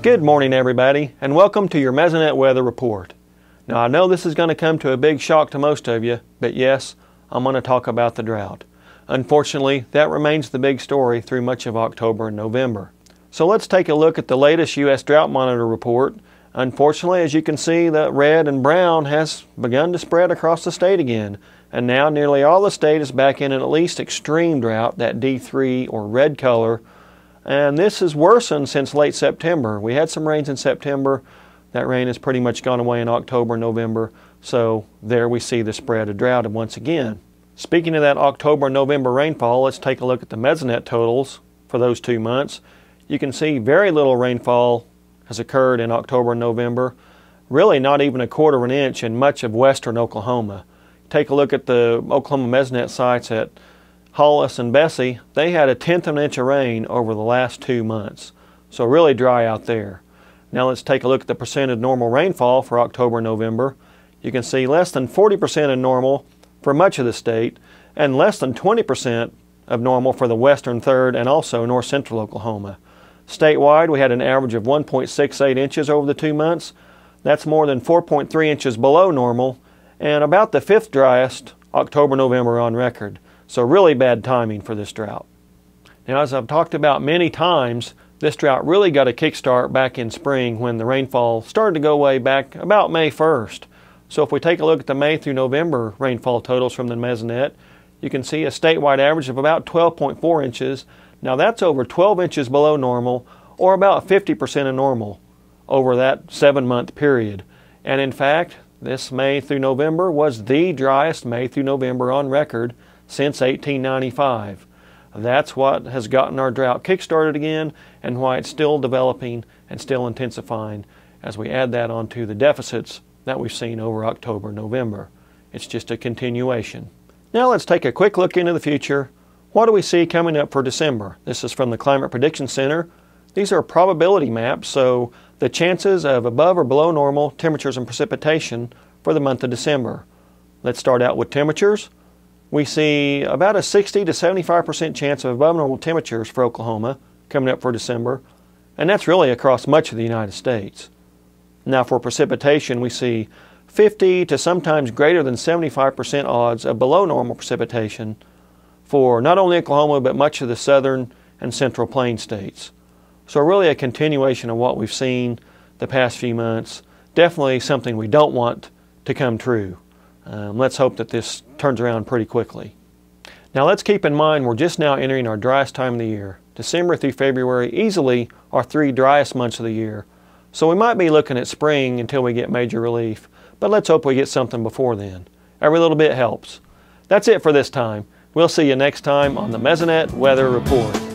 Good morning everybody, and welcome to your Mesonet Weather Report. Now I know this is going to come to a big shock to most of you, but yes, I'm going to talk about the drought. Unfortunately, that remains the big story through much of October and November. So let's take a look at the latest U.S. Drought Monitor report. Unfortunately, as you can see, the red and brown has begun to spread across the state again, and now nearly all the state is back in an at least extreme drought, that D3 or red color. And this has worsened since late September. We had some rains in September. That rain has pretty much gone away in October and November. So there we see the spread of drought once again. Speaking of that October and November rainfall, let's take a look at the Mesonet totals for those 2 months. You can see very little rainfall has occurred in October and November. Really not even a quarter of an inch in much of western Oklahoma. Take a look at the Oklahoma Mesonet sites at Hollis and Bessie. They had 1/10 of an inch of rain over the last 2 months. So really dry out there. Now let's take a look at the percent of normal rainfall for October and November. You can see less than 40% of normal for much of the state and less than 20% of normal for the western third and also north central Oklahoma. Statewide, we had an average of 1.68 inches over the 2 months. That's more than 4.3 inches below normal and about the 5th driest October-November on record. So really bad timing for this drought. Now, as I've talked about many times, this drought really got a kickstart back in spring when the rainfall started to go away back about May 1st. So if we take a look at the May through November rainfall totals from the Mesonet, you can see a statewide average of about 12.4 inches. Now that's over 12 inches below normal, or about 50% of normal over that 7-month period. And in fact, this May through November was the driest May through November on record since 1895. That's what has gotten our drought kick-started again and why it's still developing and still intensifying as we add that onto the deficits that we've seen over October, November. It's just a continuation. Now let's take a quick look into the future. What do we see coming up for December? This is from the Climate Prediction Center. These are probability maps, so the chances of above or below normal temperatures and precipitation for the month of December. Let's start out with temperatures. We see about a 60 to 75% chance of above normal temperatures for Oklahoma coming up for December, and that's really across much of the United States. Now for precipitation, we see 50 to sometimes greater than 75% odds of below normal precipitation for not only Oklahoma but much of the southern and central plain states. So really a continuation of what we've seen the past few months. Definitely something we don't want to come true. Let's hope that this turns around pretty quickly. Now let's keep in mind we're just now entering our driest time of the year. December through February easily are 3 driest months of the year. So we might be looking at spring until we get major relief, but let's hope we get something before then. Every little bit helps. That's it for this time. We'll see you next time on the Mesonet Weather Report.